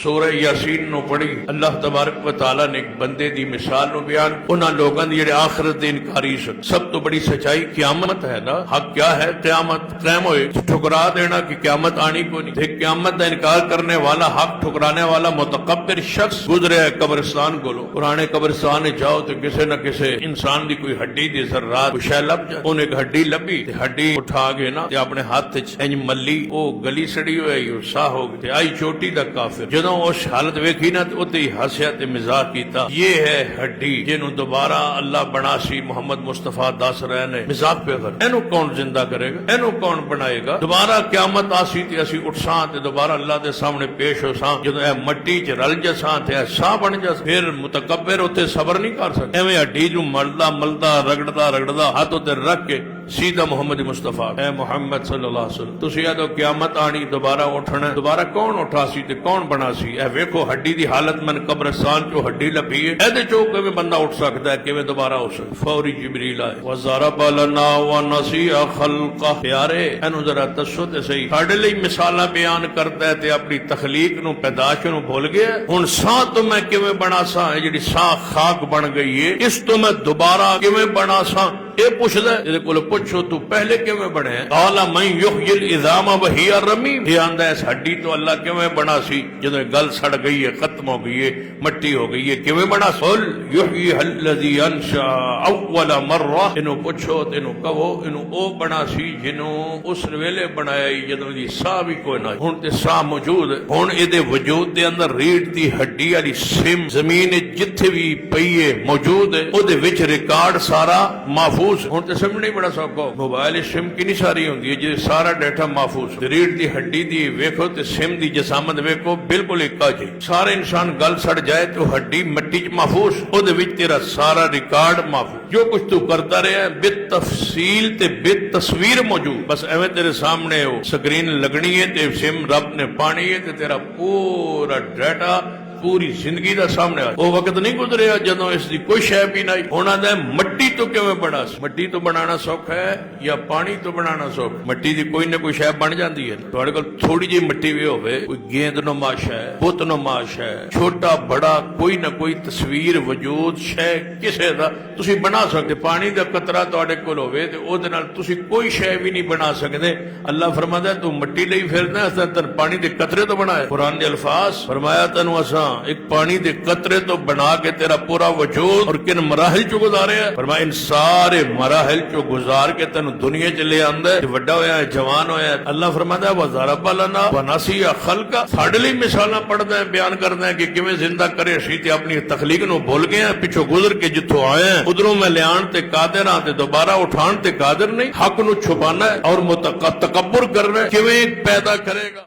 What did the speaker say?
सूरह यासीन नु पढ़ी अल्लाह तबारक व तआला ने एक बंदे दी मिसाल नु बयान उन्हां लोगां दी जेड़े आखिरत दे इनकारी सन। सब तो बड़ी सच्चाई क़यामत है ना। हक क्या है? क़यामत कायम होए ठुकरा देना कि क़यामत आनी को नहीं। थे क़यामत दा इनकार करने वाला, हक ठुकराने वाला मुतकब्बिर शख्स गुजरे कब्रिस्तान कोलो। पुराने कब्रिस्तान में जाओ तो किसी न किसी इंसान दी कोई हड्डी दी जर्रात कुछ लब जाए। उन्हें एक हड्डी लभी ते हड्डी उठा के ना ते अपने हाथ इंज मली ओ गली सड़ी होई साह हो गई आई चोटी दा काफिर। जदों उस हालत वेखी ना तो उते ही हंसया ते मजाक कीता। ये है हड्डी जिन्हों दोबारा अल्लाह बनासी मोहम्मद मुस्तफा दस रहे ने। मजाक पे कर एनू कौन जिंदा करेगा? एनू कौन बनाएगा? दोबारा क़यामत आसी ते असी उठसां ते दोबारा अल्लाह दे सामने पेश होसां। जदों ए मट्टी च रल जासां ते साह बन जास। फिर मुतकब्बिर उते सबर नहीं कर सकता। एवें हड्डी नूं मलदा मलदा रगड़दा रगड़दा हाथ उते रख के सीधा मोहम्मद मुस्तफा ए मोहम्मद सल्लल्लाहु अलैहि वसल्लम तुसी आदो क़यामत आनी दोबारा उठना। दोबारा कौन उठासी ते कौन बनासी? ए वेखो हड्डी दी हालत मन कब्रिस्तान चो हड्डी लभी है। एदे चो किवें बंदा उठ सकदा है? किवें दोबारा हो सकदा? फौरी जिबरील आए व ज़रब लना व नसिया खल्क़ा। प्यारे एनु जरा दसो ते सही साडे लई मिसालां बयान करदा है ते अपनी तखलीक नूं पैदाश नूं भुल गया। हुण साह तो मैं किवें बनासां? जिहड़ी साह खाक बन गई है इस तो मैं दोबारा किवें बनासां? ये पुछदा इहदे कोल पुछो तू पहले किवें बने? काला मैं युहयिल इज़ाम व हिया रमीम। ये आंदा है हड्डी तो अल्लाह किवें बना सी जदों गल सड़ गई है, खत्म हो गई है, मट्टी हो गई है। किवें बना? कुल युहयिहल्लज़ी अंशा अव्वल मर्रा। इनु पुछो ते इनु कहो इनु ओ बना सी जिन्हों उस वेले बनाया जदों दी साह भी कोई ना। हुण ते साह मौजूद है। हुण इहदे वजूद दे अंदर रीढ़ दी हड्डी वाली सिम जमीन जिथे भी पई है मौजूद है। ओदे विच रिकॉर्ड सारा महफूज। हुण ते समझना ही बड़ा सौखा। मोबाइल सिम कितनी सारी होंदी है जिहदे सारा डाटा महफूज। रीढ़ दी हड्डी दी वेखो ते सिम दी जसामत वेखो बिल्कुल इक्का जी। सारे इंसान गल सड़ जाए तो हड्डी मिट्टी च महफूज। ओदे विच तेरा सारा रिकॉर्ड महफूज। जो कुछ तू करता रहा बेतफसील ते बेतस्वीर मौजूद। बस एवें तेरे सामने हो स्क्रीन लगनी है ते सिम रब ने पानी है ते तेरा पूरा डाटा पूरी जिंदगी का सामने आ। वो वक्त नहीं गुजरेगा जदों इसकी कोई शय भी नहीं होना दे। मट्टी तो किवें बना? मट्टी तो बनाना सौखा है या पानी तो बनाना सौखा? मट्टी की कोई ना कोई शय बन जाती है। तुहाडे कोल थोड़ी जी मिट्टी भी होवे, कोई गेंद नुमाश है, बुत नुमाश है, छोटा बड़ा कोई ना कोई तस्वीर वजूद शय किसे दा तुसी बना सकते। पानी का कतरा तुहाडे कोल होवे ते ओदे नाल तुसी कोई शय भी नहीं बना सकते। अल्लाह फरमांदा तू मिट्टी लई फिरदा है तन पानी के कतरे तो बनाया। कुरान दे अल्फाज फरमाया तैनूं असां एक पानी दे कतरे तो बना के तेरा पूरा वजूद और किन मराहिल चो गुजारे है। फरमाया इन सारे मराहिल चो गुजार के तेन दुनिया च ले आंदा है। वड्डा होया है, जवान होया है। अल्लाह फरमांदा व ज़रब लना व नसिया खल्क़ा। साडे लई मिसालां पढ़दा है, बयान करदा है कि किवें जिंदा करे असीं ते अपनी तखलीक नूं भुल गए हैं। पिछों गुजर के जिथों आए हैं उधरों मैं लियाण ते कादिर हां ते दोबारा उठाण ते कादिर नहीं। हक नूं छुपाना है और तकब्बुर करना है किवें पैदा करेगा।